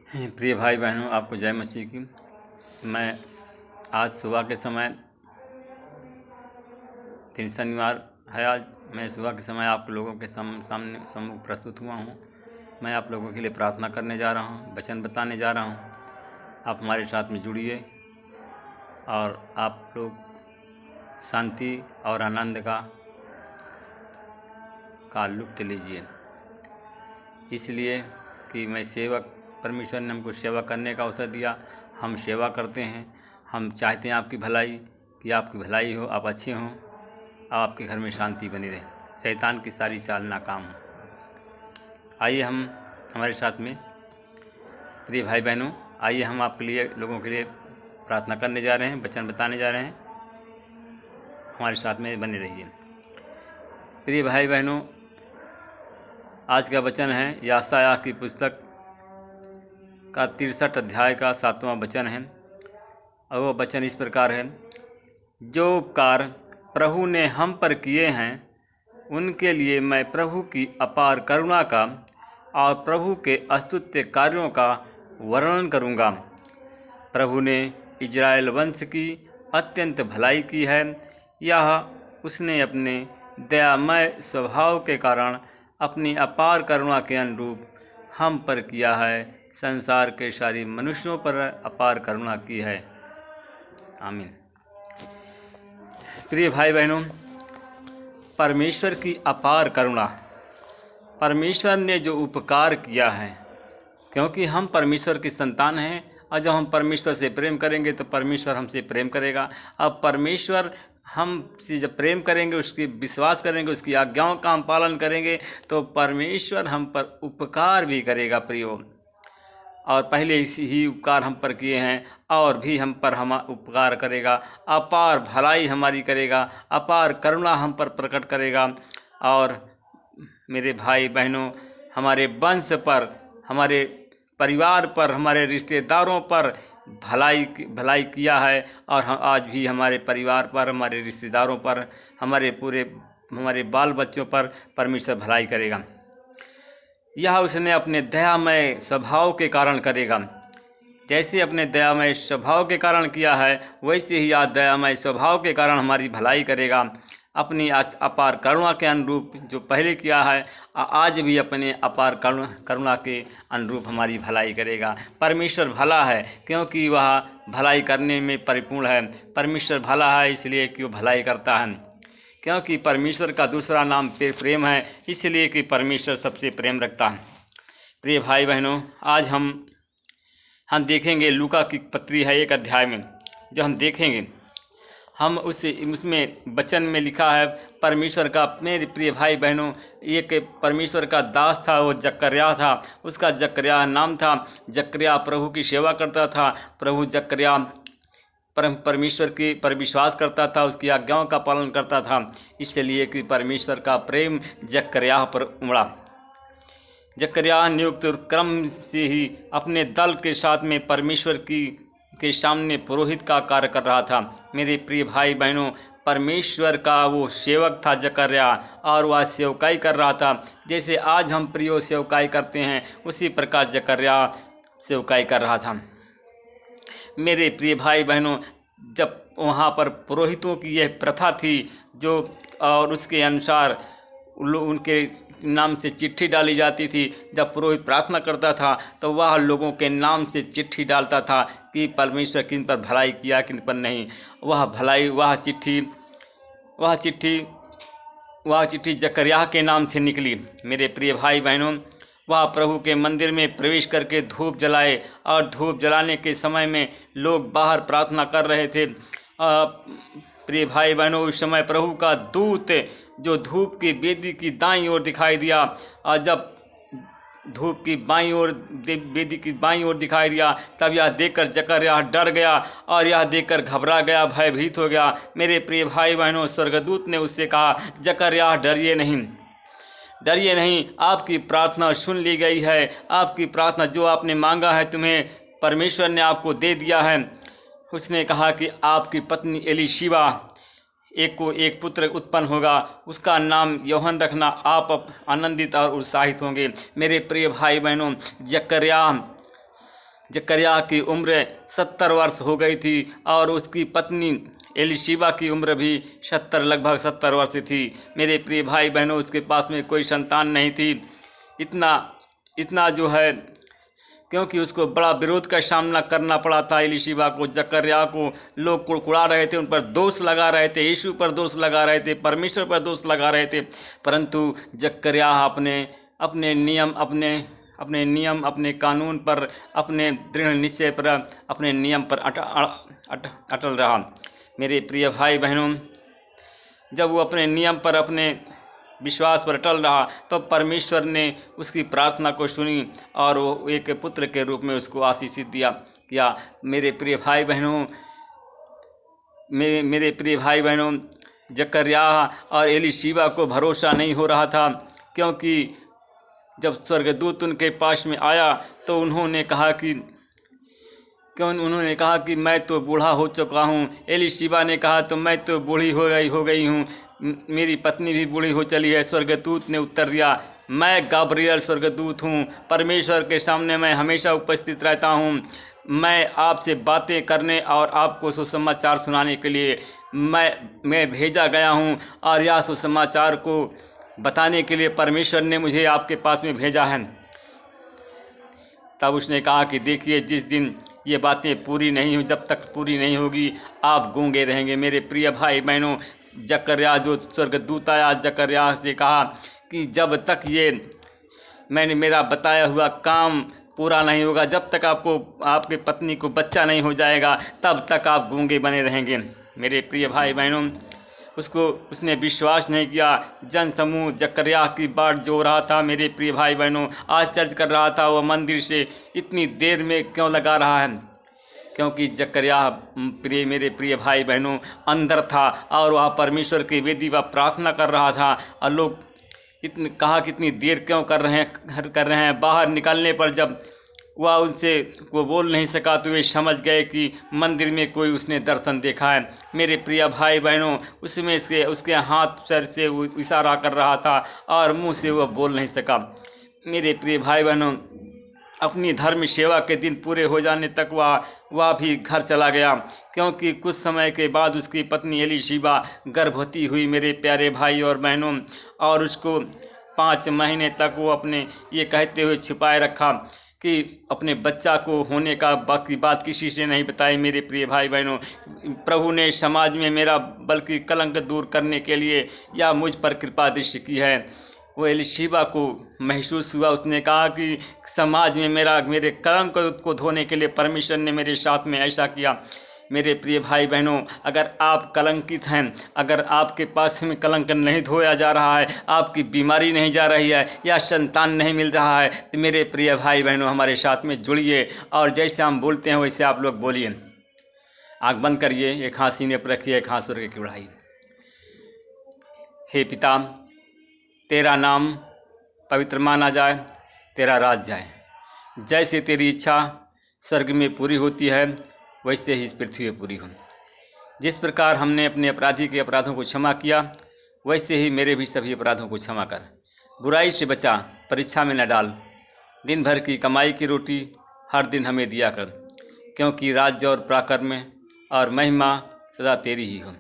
प्रिय भाई बहनों, आपको जय मसीह की। मैं आज सुबह के समय, दिन शनिवार है आज, मैं सुबह के समय आप लोगों के सामने सम्मुख प्रस्तुत हुआ हूँ। मैं आप लोगों के लिए प्रार्थना करने जा रहा हूँ, वचन बताने जा रहा हूँ। आप हमारे साथ में जुड़िए और आप लोग शांति और आनंद का लुत्फ़ लीजिए। इसलिए कि मैं सेवक, परमेश्वर ने हमको सेवा करने का अवसर दिया, हम सेवा करते हैं। हम चाहते हैं आपकी भलाई, कि आपकी भलाई हो, आप अच्छे हों, आपके घर में शांति बनी रहे, शैतान की सारी चाल नाकाम हो। आइए हम हमारे साथ में, प्रिय भाई बहनों, आइए हम आपके लिए, लोगों के लिए प्रार्थना करने जा रहे हैं, वचन बताने जा रहे हैं। हमारे साथ में बने रहिए। प्रिय भाई बहनों, आज का वचन है यशायाह की पुस्तक का 63 अध्याय का 7वां वचन है, और वह वचन इस प्रकार है। जो उपकार प्रभु ने हम पर किए हैं, उनके लिए मैं प्रभु की अपार करुणा का और प्रभु के अस्तुत्य कार्यों का वर्णन करूँगा। प्रभु ने इज़राइल वंश की अत्यंत भलाई की है। यह उसने अपने दयामय स्वभाव के कारण अपनी अपार करुणा के अनुरूप हम पर किया है। संसार के सारी मनुष्यों पर अपार करुणा की है। आमीन। प्रिय भाई बहनों, परमेश्वर की अपार करुणा, परमेश्वर ने जो उपकार किया है, क्योंकि हम परमेश्वर की संतान हैं, और जब हम परमेश्वर से प्रेम करेंगे तो परमेश्वर हमसे प्रेम करेगा। अब परमेश्वर हमसे जब प्रेम करेंगे, उसकी विश्वास करेंगे, उसकी आज्ञाओं का हम पालन करेंगे, तो परमेश्वर हम पर उपकार भी करेगा। प्रियो, और पहले ही उपकार हम पर किए हैं, और भी हम पर उपकार करेगा। अपार भलाई हमारी करेगा, अपार करुणा हम पर प्रकट करेगा। और मेरे भाई बहनों, हमारे वंश पर, हमारे परिवार पर, हमारे रिश्तेदारों पर भलाई किया है, और हम आज भी हमारे परिवार पर, हमारे रिश्तेदारों पर, हमारे बाल बच्चों पर परमेश्वर भलाई करेगा। यह उसने अपने दयामय स्वभाव के कारण करेगा। जैसे अपने दयामय स्वभाव के कारण किया है, वैसे ही आज दयामय स्वभाव के कारण हमारी भलाई करेगा। अपनी अपार करुणा के अनुरूप जो पहले किया है, आज भी अपने अपार करुणा के अनुरूप हमारी भलाई करेगा। परमेश्वर भला है, क्योंकि वह भलाई करने में परिपूर्ण है। परमेश्वर भला है इसलिए कि वो भलाई करता है, क्योंकि परमेश्वर का दूसरा नाम प्रेम है, इसलिए कि परमेश्वर सबसे प्रेम रखता है। प्रिय भाई बहनों, आज हम देखेंगे लूका की पत्री है 1 अध्याय में, जो हम देखेंगे, हम उसमें वचन में लिखा है परमेश्वर का, मेरे प्रिय भाई बहनों, एक परमेश्वर का दास था, वो जकर्याह था। उसका जकर्याह नाम था। जकर्याह प्रभु की सेवा करता था। प्रभु जकर्याह परमेश्वर की पर विश्वास करता था, उसकी आज्ञाओं का पालन करता था, इसलिए कि परमेश्वर का प्रेम जकर्याह पर उमड़ा। जकर्याह नियुक्त क्रम से ही अपने दल के साथ में परमेश्वर के सामने पुरोहित का कार्य कर रहा था। मेरे प्रिय भाई बहनों, परमेश्वर का वो सेवक था जकर्याह, और वह सेवकाई कर रहा था। जैसे आज हम प्रियो सेवकाई करते हैं, उसी प्रकार जकर्याह सेवकाई कर रहा था। मेरे प्रिय भाई बहनों, जब वहाँ पर पुरोहितों की यह प्रथा थी, जो और उसके अनुसार उनके नाम से चिट्ठी डाली जाती थी। जब पुरोहित प्रार्थना करता था, तो वह लोगों के नाम से चिट्ठी डालता था कि परमेश्वर किन पर भलाई किया, किन पर नहीं। वह चिट्ठी जकर्याह के नाम से निकली। मेरे प्रिय भाई बहनों, वह प्रभु के मंदिर में प्रवेश करके धूप जलाए, और धूप जलाने के समय में लोग बाहर प्रार्थना कर रहे थे। प्रिय भाई बहनों, उस समय प्रभु का दूत जो धूप की वेदी की दाईं ओर दिखाई दिया, और जब धूप की वेदी की बाईं ओर दिखाई दिया, तब यह देखकर जकर्याह डर गया, और यह देखकर घबरा गया, भयभीत हो गया। मेरे प्रिय भाई बहनों, स्वर्गदूत ने उससे कहा, जकर्याह डरिए नहीं, आपकी प्रार्थना सुन ली गई है। आपकी प्रार्थना, जो आपने मांगा है, तुम्हें परमेश्वर ने आपको दे दिया है। उसने कहा कि आपकी पत्नी एलीशिबा को एक पुत्र उत्पन्न होगा, उसका नाम यूहन्ना रखना। आप आनंदित और उत्साहित होंगे। मेरे प्रिय भाई बहनों, जकर्याह जकरिया की उम्र 70 वर्ष हो गई थी और उसकी पत्नी एलीशिबा की उम्र भी लगभग 70 वर्ष थी। मेरे प्रिय भाई बहनों, उसके पास में कोई संतान नहीं थी। इतना जो है, क्योंकि उसको बड़ा विरोध का सामना करना पड़ा था। एलीशिबा को, जकरिया को लोग कुड़कुड़ा रहे थे, उन पर दोष लगा रहे थे, यीशु पर दोष लगा रहे थे, परमेश्वर पर दोष लगा रहे थे। परंतु जकरिया अपने नियम, अपने कानून पर, अपने दृढ़ निश्चय पर, अपने नियम पर अटल रहा। मेरे प्रिय भाई बहनों, जब वो अपने नियम पर, अपने विश्वास पर अटल रहा तो परमेश्वर ने उसकी प्रार्थना को सुनी और वो एक पुत्र के रूप में उसको आशीषित किया। मेरे प्रिय भाई बहनों, जकरिया और एलीशिबा को भरोसा नहीं हो रहा था, क्योंकि जब स्वर्गदूत उनके पास में आया तो उन्होंने कहा कि मैं तो बूढ़ा हो चुका हूँ। एलीशिबा ने कहा तो मैं तो बूढ़ी हो गई हूँ, मेरी पत्नी भी बूढ़ी हो चली है। स्वर्गदूत ने उत्तर दिया, मैं गाब्रियल स्वर्गदूत हूँ, परमेश्वर के सामने मैं हमेशा उपस्थित रहता हूँ। मैं आपसे बातें करने और आपको सुसमाचार सुनाने के लिए मैं भेजा गया हूँ, और यह सुसमाचार को बताने के लिए परमेश्वर ने मुझे आपके पास में भेजा है। तब उसने कहा कि देखिए, जिस दिन ये बातें पूरी नहीं हो, जब तक पूरी नहीं होगी आप गूंगे रहेंगे। मेरे प्रिय भाई बहनों, जकरिया जो स्वर्गदूत आया, जकरिया से कहा कि जब तक ये मेरा बताया हुआ काम पूरा नहीं होगा, जब तक आपके पत्नी को बच्चा नहीं हो जाएगा, तब तक आप गूंगे बने रहेंगे। मेरे प्रिय भाई बहनों, उसने विश्वास नहीं किया। जन समूह जकरिया की बाट जो रहा था, मेरे प्रिय भाई बहनों, आश्चर्य कर रहा था, वह मंदिर से इतनी देर में क्यों लगा रहा है, क्योंकि जकरिया मेरे प्रिय भाई बहनों अंदर था और वह परमेश्वर की वेदी पर प्रार्थना कर रहा था। और लोग कहा कितनी देर क्यों कर रहे हैं। बाहर निकलने पर जब वह उनसे वो बोल नहीं सका तो वे समझ गए कि मंदिर में कोई उसने दर्शन देखा है। मेरे प्रिय भाई बहनों, उसमें से उसके हाथ सर से वो इशारा कर रहा था और मुंह से वह बोल नहीं सका। मेरे प्रिय भाई बहनों, अपनी धर्म सेवा के दिन पूरे हो जाने तक वह भी घर चला गया, क्योंकि कुछ समय के बाद उसकी पत्नी एलीशिबा गर्भवती हुई। मेरे प्यारे भाई और बहनों, और उसको 5 महीने तक वो अपने ये कहते हुए छिपाए रखा कि अपने बच्चा को होने का बाकी बात किसी से नहीं बताई। मेरे प्रिय भाई बहनों, प्रभु ने समाज में मेरा बल्कि कलंक दूर करने के लिए या मुझ पर कृपा दृष्टि की है। वो एलीशिबा को महसूस हुआ, उसने कहा कि समाज में मेरे कलंक को धोने के लिए परमेश्वर ने मेरे साथ में ऐसा किया। मेरे प्रिय भाई बहनों, अगर आप कलंकित हैं, अगर आपके पास में कलंक नहीं धोया जा रहा है, आपकी बीमारी नहीं जा रही है या संतान नहीं मिल रहा है, तो मेरे प्रिय भाई बहनों हमारे साथ में जुड़िए और जैसे हम बोलते हैं वैसे आप लोग बोलिए। आँख बंद करिए, एक हाथ सीने पर रखिए, एक हाथ स्वर्ग की बढ़ाइए। हे पिता, तेरा नाम पवित्र माना जाए, तेरा राज जाए। जैसे तेरी इच्छा स्वर्ग में पूरी होती है वैसे ही इस पृथ्वी में पूरी हो। जिस प्रकार हमने अपने अपराधी के अपराधों को क्षमा किया, वैसे ही मेरे भी सभी अपराधों को क्षमा कर। बुराई से बचा, परीक्षा में न डाल। दिन भर की कमाई की रोटी हर दिन हमें दिया कर, क्योंकि राज्य और पराक्रम और महिमा सदा तेरी ही हो।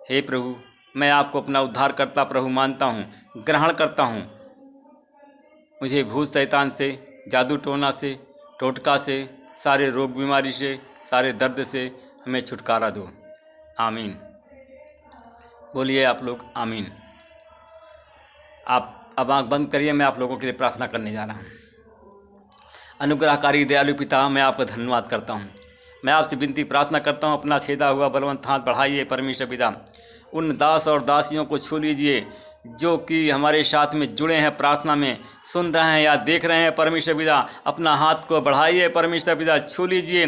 हे प्रभु, मैं आपको अपना उद्धारकर्ता प्रभु मानता हूँ, ग्रहण करता हूँ। मुझे भूत शैतान से, जादू टोना से, टोटका से, सारे रोग बीमारी से, सारे दर्द से हमें छुटकारा दो। आमीन। बोलिए आप लोग आमीन। आप अब आँख बंद करिए, मैं आप लोगों के लिए प्रार्थना करने जा रहा हूँ। अनुग्रहकारी दयालु पिता, मैं आपका धन्यवाद करता हूँ। मैं आपसे विनती प्रार्थना करता हूँ, अपना छेदा हुआ बलवंत हाथ बढ़ाइए परमेश्वर पिता। उन दास और दासियों को छू लीजिए जो कि हमारे साथ में जुड़े हैं, प्रार्थना में सुन रहे हैं या देख रहे हैं। परमेश्वर पिता, अपना हाथ को बढ़ाइए परमेश्वर पिता, छू लीजिए।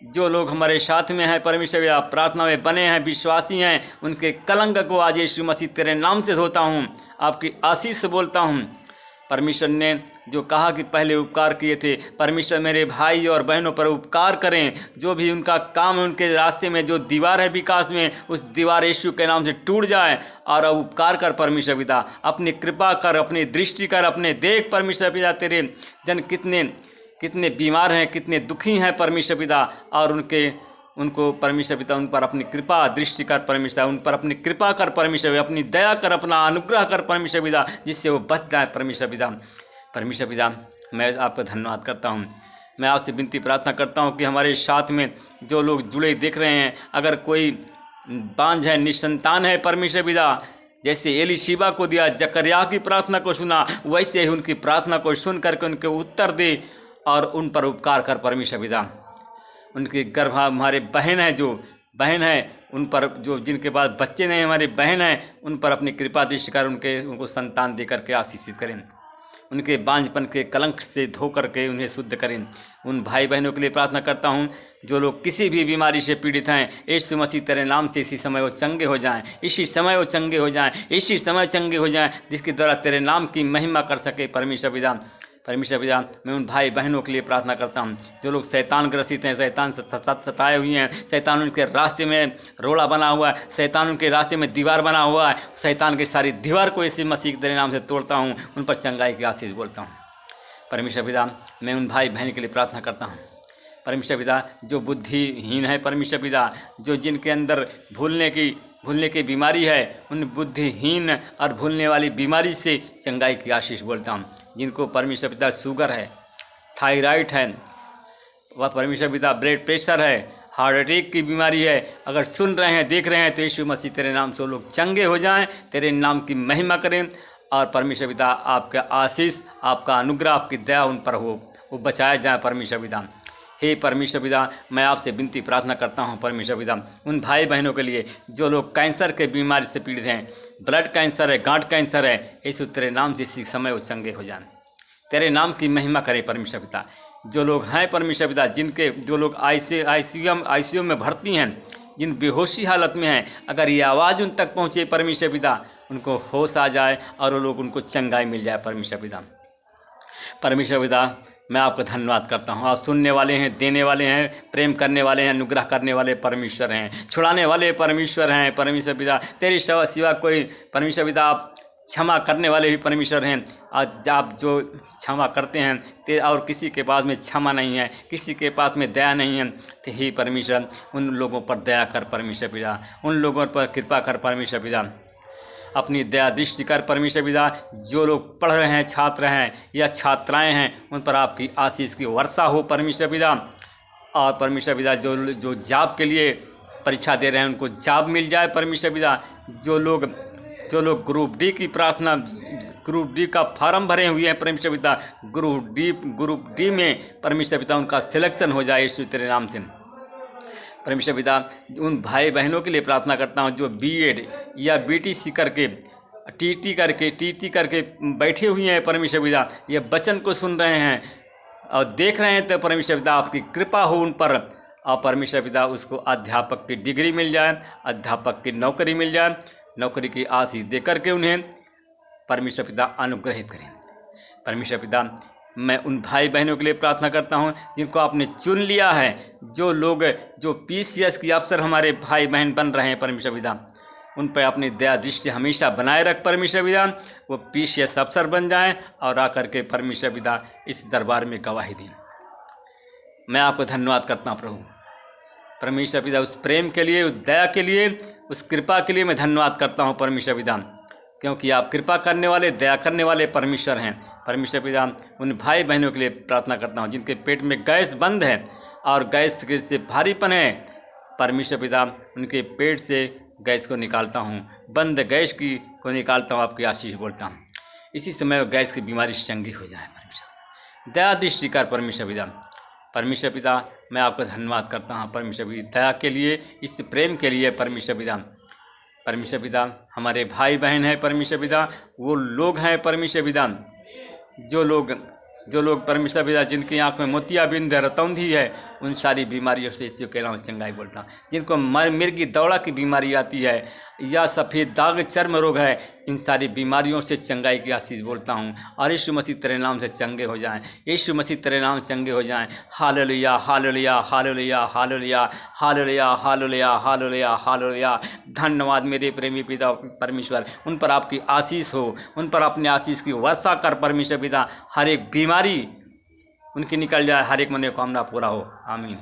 जो लोग हमारे साथ में हैं परमेश्वर पिता, प्रार्थना में बने हैं, विश्वासी हैं, उनके कलंक को आज यीशु मसीह तेरे नाम से धोता हूँ, आपकी आशीष से बोलता हूँ। परमेश्वर ने जो कहा कि पहले उपकार किए थे, परमेश्वर मेरे भाई और बहनों पर उपकार करें। जो भी उनका काम है, उनके रास्ते में जो दीवार है विकास में, उस दीवार यीशु के नाम से टूट जाए। और अब उपकार कर परमेश्वर पिता, अपनी कृपा कर, अपनी दृष्टि कर, अपने देख परमेश्वर पिता। तेरे जन कितने बीमार हैं, कितने दुखी हैं परमेश्वर पिता, और उनको परमेश्वर पिता उन पर अपनी कृपा दृष्टि कर परमेश्वर, उन पर अपनी कृपा कर परमेश्वर, अपनी दया कर, अपना अनुग्रह कर परमेश्वर पिता, जिससे वो बच जाए परमेश्वर पिता। परमेश्वर पिता, मैं आपका धन्यवाद करता हूँ। मैं आपसे विनती प्रार्थना करता हूँ कि हमारे साथ में जो लोग जुड़े देख रहे हैं, अगर कोई बांझ है, निसंतान है परमेश्वर पिता, जैसे एलीशिबा को दिया, जकरिया की प्रार्थना को सुना, वैसे ही उनकी प्रार्थना को सुन करके उनके उत्तर दे और उन पर उपकार कर परमेश्वर पिता। उनके गर्भ हमारे बहन है, जो बहन है उन पर, जो जिनके पास बच्चे नहीं, हमारी बहन है, उन पर अपनी कृपा दृष्टि कर उनको संतान दे करके आशीषित करें। उनके बांझपन के कलंक से धो करके उन्हें शुद्ध करें। उन भाई बहनों के लिए प्रार्थना करता हूँ जो लोग किसी भी बीमारी से पीड़ित हैं, यीशु मसीह तेरे नाम से इसी समय वो चंगे हो जाएं, इसी समय वो चंगे हो जाएं, इसी समय चंगे हो जाएं, जिसके द्वारा तेरे नाम की महिमा कर सके परमेश्वर पिता। परमेश्वर पिता, मैं उन भाई बहनों के लिए प्रार्थना करता हूँ जो लोग शैतान ग्रसित हैं, शैतान सताए हुए हैं, शैतान उनके रास्ते में रोड़ा बना हुआ है, शैतान उनके रास्ते में दीवार बना हुआ है, शैतान की सारी दीवार को इसी मसीह तेरे नाम से तोड़ता हूँ, उन पर चंगाई की आशीष बोलता हूँ। परमेश्वर पिता, मैं उन भाई बहन के लिए प्रार्थना करता हूँ परमेश्वर पिता, जो बुद्धिहीन है परमेश्वर पिता, जो जिनके अंदर भूलने की बीमारी है, उन बुद्धिहीन और भूलने वाली बीमारी से चंगाई की आशीष बोलता हूँ। जिनको परमेश्वर पिता शुगर है, थायराइड है, वह परमेश्वर पिता ब्लड प्रेशर है, हार्ट अटैक की बीमारी है, अगर सुन रहे हैं, देख रहे हैं, तो यीशु मसीह तेरे नाम से लोग चंगे हो जाएं, तेरे नाम की महिमा करें, और परमेश्वर पिता आपका आशीष, आपका अनुग्रह, आपकी दया उन पर हो, वो बचाया जाए परमेश्वर पिता। हे परमेश्वर पिता, मैं आपसे विनती प्रार्थना करता हूँ परमेश्वर पिता, उन भाई बहनों के लिए जो लोग कैंसर के बीमारी से पीड़ित हैं, ब्लड कैंसर है, गांठ कैंसर है, यीशु तेरे नाम से इसी समय वो चंगे हो जाएं, तेरे नाम की महिमा करें परमेश्वर पिता। जो लोग हैं परमेश्वर पिता, जो लोग आईसीयू में भर्ती हैं, जिन बेहोशी हालत में हैं, अगर ये आवाज़ उन तक पहुँचे परमेश्वर पिता, उनको होश आ जाए और वो लोग उनको चंगाई मिल जाए परमेश्वर पिता। परमेश्वर पिता, मैं आपका धन्यवाद करता हूँ। आप सुनने वाले हैं, देने वाले हैं, प्रेम करने वाले हैं, अनुग्रह करने वाले परमेश्वर हैं, छुड़ाने वाले परमेश्वर हैं परमेश्वर पिता। तेरे सिवा कोई परमेश्वर पिता, आप क्षमा करने वाले भी परमेश्वर हैं। आज आप जो क्षमा करते हैं, और किसी के पास में क्षमा नहीं है, किसी के पास में दया नहीं है, तो हे परमेश्वर, उन लोगों पर दया कर परमेश्वर पिता, उन लोगों पर कृपा कर परमेश्वर पिता, अपनी दया दृष्टि कर परमेश्वर पिता। जो लोग पढ़ रहे हैं, छात्र हैं या छात्राएं हैं, उन पर आपकी आशीष की वर्षा हो परमेश्वर पिता। और परमेश्वर पिता, जो जॉब के लिए परीक्षा दे रहे हैं, उनको जॉब मिल जाए परमेश्वर पिता। जो लोग ग्रुप डी का फार्म भरे हुए हैं परमेश्वर पिता, ग्रुप डी में परमेश्वर पिता उनका सिलेक्शन हो जाए यीशु तेरे नाम से परमेश्वर पिता। उन भाई बहनों के लिए प्रार्थना करता हूँ जो बीएड या बीटीसी करके टीटी करके बैठे हुए हैं परमेश्वर पिता, ये वचन को सुन रहे हैं और देख रहे हैं, तो परमेश्वर पिता आपकी कृपा हो उन पर। और परमेश्वर पिता, उसको अध्यापक की डिग्री मिल जाए, अध्यापक की नौकरी मिल जाए, नौकरी की आशीष दे करके उन्हें परमेश्वर पिता अनुग्रहित करें परमेश्वर पिता। मैं उन भाई बहनों के लिए प्रार्थना करता हूं जिनको आपने चुन लिया है, जो पीसीएस की अफसर हमारे भाई बहन बन रहे हैं परमेश्वर पिता, उन पर अपनी दया दृष्टि हमेशा बनाए रख परमेश्वर पिता। वो पीसीएस अफसर बन जाएं और आकर के परमेश्वर पिता इस दरबार में गवाही दें। मैं आपको धन्यवाद करता हूँ प्रभु परमेश्वर पिता, उस प्रेम के लिए, उस दया के लिए, उस कृपा के लिए मैं धन्यवाद करता हूँ परमेश्वर पिता, क्योंकि आप कृपा करने वाले, दया करने वाले परमेश्वर हैं परमेश्वर पिता। उन भाई बहनों के लिए प्रार्थना करता हूँ जिनके पेट में गैस बंद है और गैस से भारीपन है परमेश्वर पिता, उनके पेट से गैस को निकालता हूँ, बंद गैस को निकालता हूँ, आपकी आशीष बोलता हूँ। इसी समय गैस की बीमारी चंगी हो जाए परमेश्वर, दया दृष्टि कर परमेश्वर पिता। परमेश्वर पिता, मैं आपका धन्यवाद करता हूँ परमेश्वर पिता, दया के लिए, इस प्रेम के लिए परमेश्वर पिता। परमेश्वर पिता, हमारे भाई बहन हैं परमेश्वर पिता, वो लोग हैं परमेश्वर पिता, जो लोग परमेश्वर पिता जिनकी आँख में मोतियाबिंद है, रतौंधी है, उन सारी बीमारियों से यीशु के नाम चंगाई बोलता हूँ। जिनको मिर्गी दौड़ा की बीमारी आती है या सफ़ेद दाग चर्म रोग है, इन सारी बीमारियों से चंगाई की आशीष बोलता हूँ और यीशु मसीह तेरे नाम से चंगे हो जाएं, यीशु मसीह तेरे नाम चंगे हो जाएं। Hallelujah hallelujah hallelujah hallelujah hallelujah hallelujah hallelujah hallelujah. धन्यवाद मेरे प्रेमी पिता परमेश्वर, उन पर आपकी आशीष हो, उन पर अपने आशीष की वर्षा कर परमेश्वर पिता। हर एक बीमारी उनकी निकल जाए, हर एक मनोकामना पूरा हो। आमीन।